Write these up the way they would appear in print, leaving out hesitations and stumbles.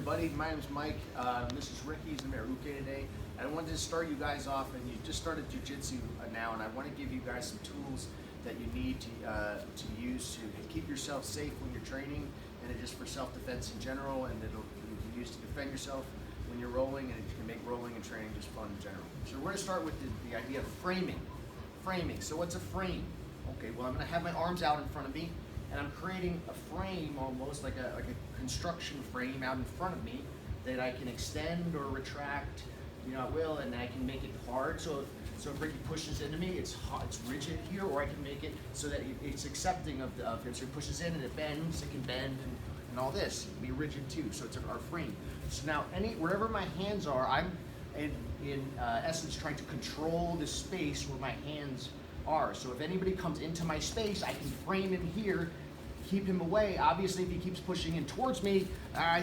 everybody. My name is Mike. This is Ricky's Ameriuke today. I wanted to start you guys off, and you just started jiu-jitsu now, and I want to give you guys some tools that you need to use to keep yourself safe when you're training, and just for self-defense in general, and you can use to defend yourself when you're rolling, and you can make rolling and training just fun in general. So we're going to start with the idea of framing. Framing. So what's a frame? Okay, well, I'm going to have my arms out in front of me, and I'm creating a frame, almost like a construction frame out in front of me that I can extend or retract, at will, and I can make it hard. So if Ricky pushes into me, it's hot, it's rigid here, or I can make it so that it's accepting of him. So he pushes in and it bends, it can bend, and all this. It can be rigid too. So it's our frame. So now wherever my hands are, I'm in essence trying to control the space where my hands are. So if anybody comes into my space, I can frame him here, keep him away. Obviously, if he keeps pushing in towards me,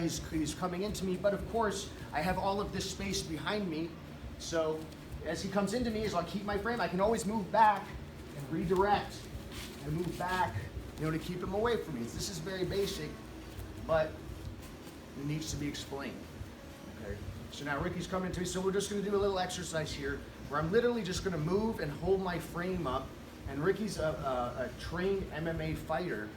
he's coming into me. But of course, I have all of this space behind me. So as he comes into me, as I'll keep my frame, I can always move back and redirect and move back, to keep him away from me. This is very basic, but it needs to be explained. Okay. So now Ricky's coming to me. So we're just going to do a little exercise here, where I'm literally just going to move and hold my frame up. And Ricky's a trained MMA fighter,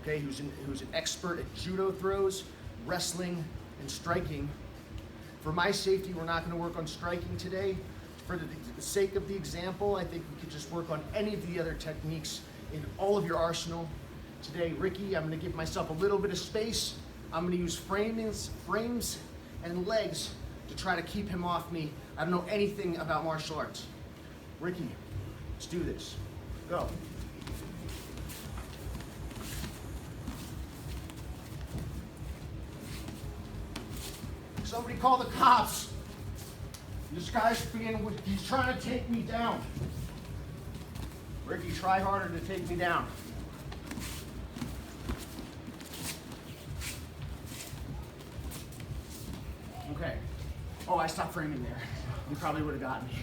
okay, who's an expert at judo throws, wrestling, and striking. For my safety, we're not going to work on striking today. For the sake of the example, I think we could just work on any of the other techniques in all of your arsenal. Today, Ricky, I'm going to give myself a little bit of space. I'm going to use frames and legs to try to keep him off me. I don't know anything about martial arts. Ricky, let's do this. Go. Somebody call the cops. This guy's he's trying to take me down. Ricky, try harder to take me down. Okay. Oh, I stopped framing there. You probably would have gotten me.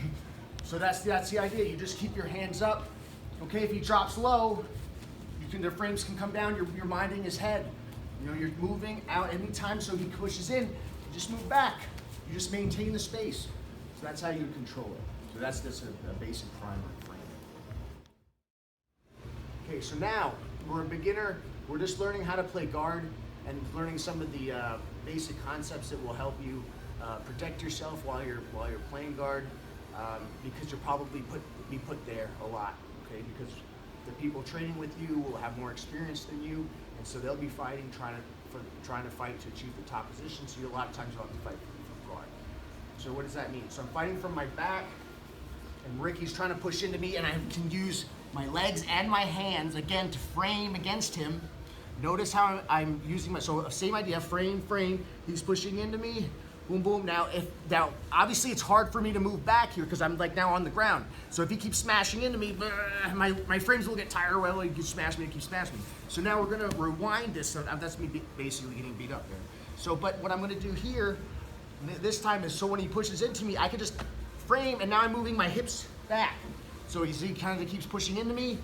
So that's the idea. You just keep your hands up. Okay, if he drops low, the frames can come down. You're minding his head. You're moving out anytime. So he pushes in, you just move back. You just maintain the space. So that's how you control it. So that's just a basic primer frame. Okay, so now we're a beginner. We're just learning how to play guard and learning some of the basic concepts that will help you protect yourself while you're playing guard, because you'll probably be put there a lot. Okay, because the people training with you will have more experience than you, and so they'll be fighting, trying to fight to achieve the top position. So a lot of times you'll have to fight from guard. So what does that mean? So I'm fighting from my back, and Ricky's trying to push into me, and I can use my legs and my hands again to frame against him. Notice how I'm using so same idea, frame. He's pushing into me. Boom, boom. Now, obviously it's hard for me to move back here because I'm now on the ground. So if he keeps smashing into me, my frames will get tired. Well, he keeps smashing me, So now we're gonna rewind this. So that's me basically getting beat up there. So, but what I'm gonna do here, this time is so when he pushes into me, I can just frame, and now I'm moving my hips back. So he kind of keeps pushing into me, you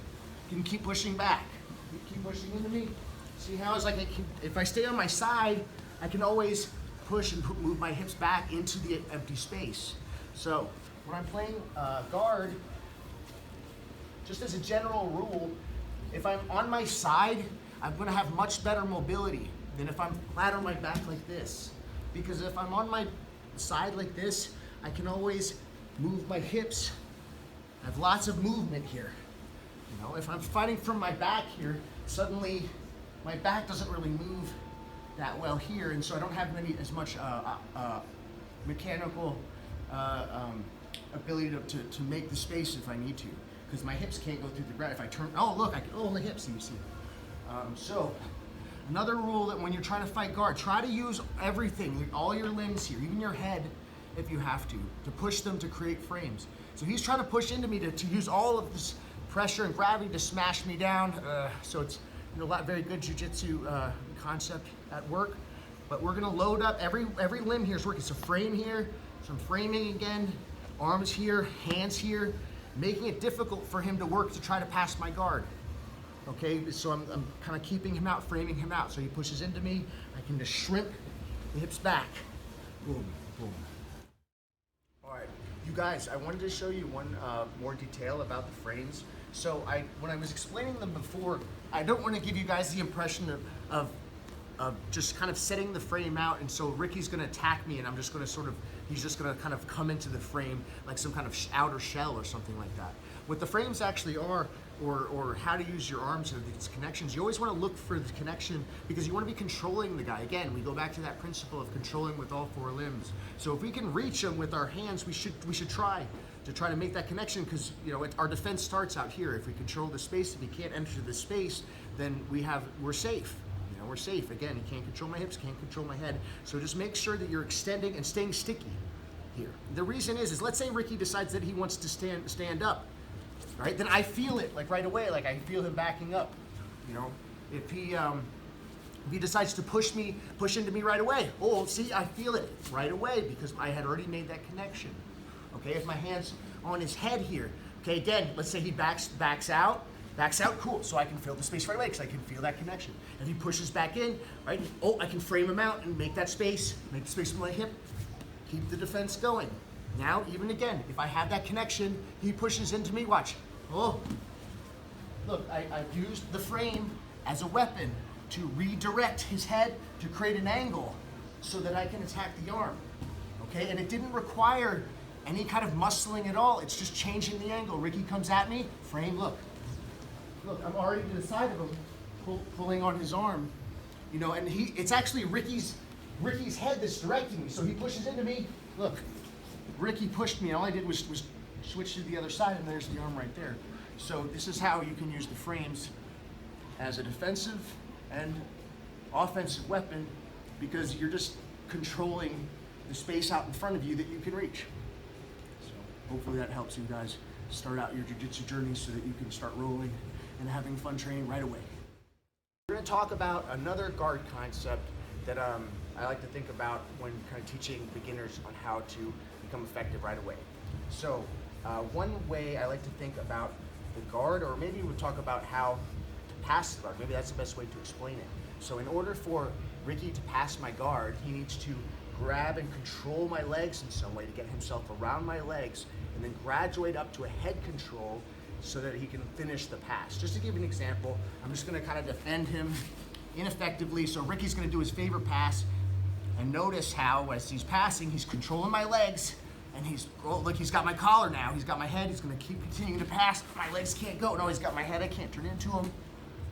can keep pushing back. Keep pushing into me. See how it's like if I stay on my side, I can always push and move my hips back into the empty space. So when I'm playing guard, just as a general rule, if I'm on my side, I'm going to have much better mobility than if I'm flat on my back like this. Because if I'm on my side like this, I can always move my hips. I have lots of movement here. If I'm fighting from my back here, suddenly my back doesn't really move that well here, and so I don't have as much mechanical ability to make the space if I need to, because my hips can't go through the ground. If I turn, oh look, my hips, you see. So another rule that when you're trying to fight guard, try to use everything, all your limbs here, even your head, if you have to push them to create frames. So he's trying to push into me to use all of this pressure and gravity to smash me down. So it's very good jiu-jitsu concept at work. But we're gonna load up every limb here is working. So frame here, so I'm framing again, arms here, hands here, making it difficult for him to work to try to pass my guard. Okay, so I'm kind of keeping him out, framing him out. So he pushes into me, I can just shrimp the hips back. Boom, boom. All right, you guys, I wanted to show you one more detail about the frames. So when I was explaining them before, I don't want to give you guys the impression of just kind of setting the frame out, and so Ricky's going to attack me, and I'm just going to he's just going to kind of come into the frame like some kind of outer shell or something like that. What the frames actually are, or how to use your arms or these connections, you always want to look for the connection because you want to be controlling the guy. Again, we go back to that principle of controlling with all four limbs. So if we can reach him with our hands, we should try to make that connection, because our defense starts out here. If we control the space, if he can't enter the space, then we're safe. We're safe. Again, he can't control my hips, can't control my head. So just make sure that you're extending and staying sticky here. The reason is let's say Ricky decides that he wants to stand up, right? Then I feel it like right away, like I feel him backing up. If he decides to push into me right away, oh, see, I feel it right away because I had already made that connection. Okay, if my hand's on his head here, okay, again, let's say he backs out, cool, so I can fill the space right away because I can feel that connection. If he pushes back in, right, oh, I can frame him out and make that space, make the space with my hip, keep the defense going. Now, even again, if I have that connection, he pushes into me, watch, oh, look, I've used the frame as a weapon to redirect his head to create an angle so that I can attack the arm, okay, and it didn't require any kind of muscling at all. It's just changing the angle. Ricky comes at me, frame, look, I'm already to the side of him, pulling on his arm, and it's actually Ricky's head that's directing me. So he pushes into me, look, Ricky pushed me, and all I did was switch to the other side, and there's the arm right there. So this is how you can use the frames as a defensive and offensive weapon, because you're just controlling the space out in front of you that you can reach. So hopefully that helps you guys start out your jiu-jitsu journey so that you can start rolling and having fun training right away. We're going to talk about another guard concept that I like to think about when kind of teaching beginners on how to become effective right away. So one way I like to think about the guard, or maybe we'll talk about how to pass the guard. Maybe that's the best way to explain it. So in order for Ricky to pass my guard, he needs to grab and control my legs in some way to get himself around my legs, and then graduate up to a head control so that he can finish the pass. Just to give an example, I'm just gonna kind of defend him ineffectively. So Ricky's gonna do his favorite pass, and notice how as he's passing, he's controlling my legs, and he's got my collar now, he's got my head, he's gonna keep continuing to pass. My legs can't go. No, he's got my head, I can't turn into him.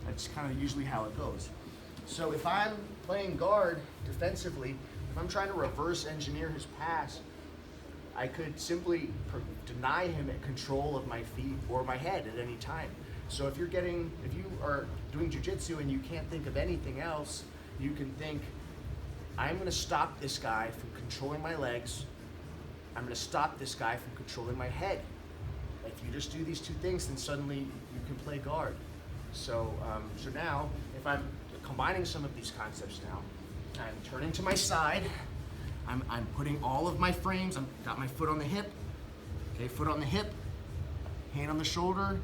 That's kind of usually how it goes. So if I'm playing guard defensively, if I'm trying to reverse engineer his pass, I could simply deny him control of my feet or my head at any time. So if you are doing jiu-jitsu and you can't think of anything else, you can think, I'm gonna stop this guy from controlling my legs. I'm gonna stop this guy from controlling my head. If you just do these two things, then suddenly you can play guard. So now, if I'm combining some of these concepts now, I'm turning to my side, I'm putting all of my frames, I've got my foot on the hip, okay, foot on the hip, hand on the shoulder,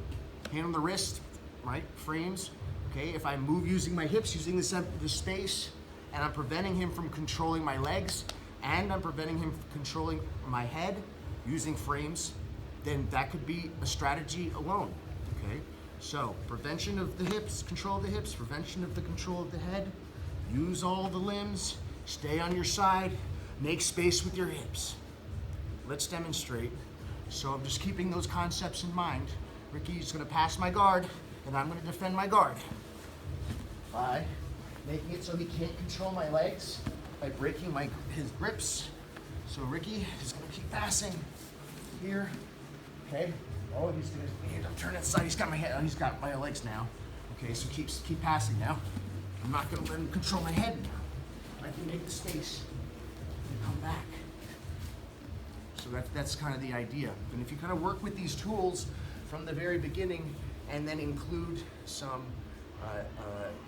hand on the wrist, right, frames, okay, if I move using my hips, using the space, and I'm preventing him from controlling my legs, and I'm preventing him from controlling my head using frames, then that could be a strategy alone, okay? So, prevention of the hips, control of the hips, prevention of the control of the head, use all the limbs, stay on your side, make space with your hips. Let's demonstrate. So I'm just keeping those concepts in mind. Ricky's gonna pass my guard, and I'm gonna defend my guard by making it so he can't control my legs, by breaking his grips. So Ricky is gonna keep passing here, okay? Oh, I'm turning aside, he's got my head, he's got my legs now. Okay, so keep passing now. I'm not gonna let him control my head now. I can make the space and come back. So that's kind of the idea. And if you kind of work with these tools from the very beginning and then include some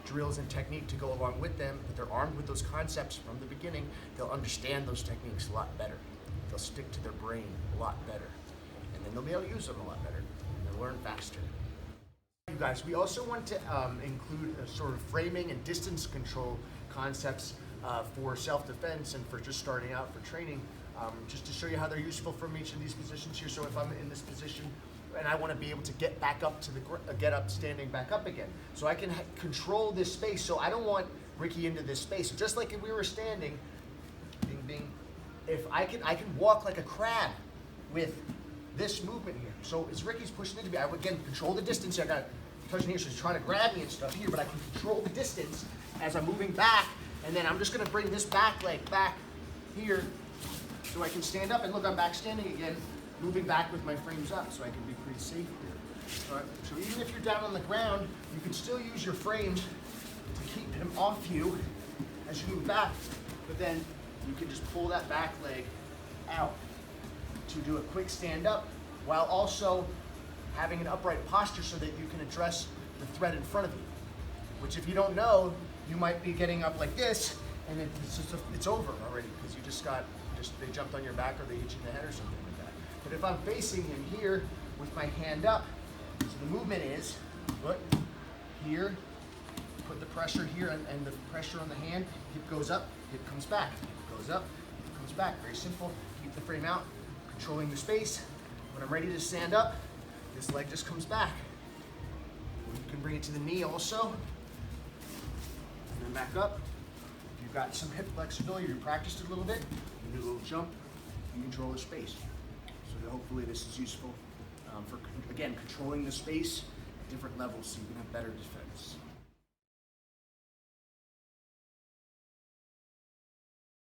drills and technique to go along with them, if they're armed with those concepts from the beginning, they'll understand those techniques a lot better. They'll stick to their brain a lot better. And then they'll be able to use them a lot better. And they'll learn faster. You guys, we also want to include a sort of framing and distance control concepts for self-defense and for just starting out for training, just to show you how they're useful from each of these positions here. So if I'm in this position and I want to be able to get back up to get up standing back up again, so I can control this space. So I don't want Ricky into this space. So just like if we were standing, bing bing, if I can walk like a crab with this movement here. So as Ricky's pushing into me, I would again control the distance here. I got touching here, so he's trying to grab me and stuff here, but I can control the distance as I'm moving back, and then I'm just gonna bring this back leg back here so I can stand up, and look, I'm back standing again, moving back with my frames up, so I can be pretty safe here. All right, so even if you're down on the ground, you can still use your frames to keep him off you as you move back, but then you can just pull that back leg out to do a quick stand up, while also having an upright posture so that you can address the threat in front of you. Which, if you don't know, you might be getting up like this, and it's over already because you they jumped on your back or they hit you in the head or something like that. But if I'm facing him here with my hand up, so the movement is foot here, put the pressure here and the pressure on the hand, hip goes up, hip comes back, hip goes up, hip comes back. Very simple. Keep the frame out, controlling the space. When I'm ready to stand up, this leg just comes back. You can bring it to the knee also, and then back up. If you've got some hip flexibility, or you practiced it a little bit, you can do a little jump, you control the space. So hopefully this is useful for, again, controlling the space at different levels so you can have better defense.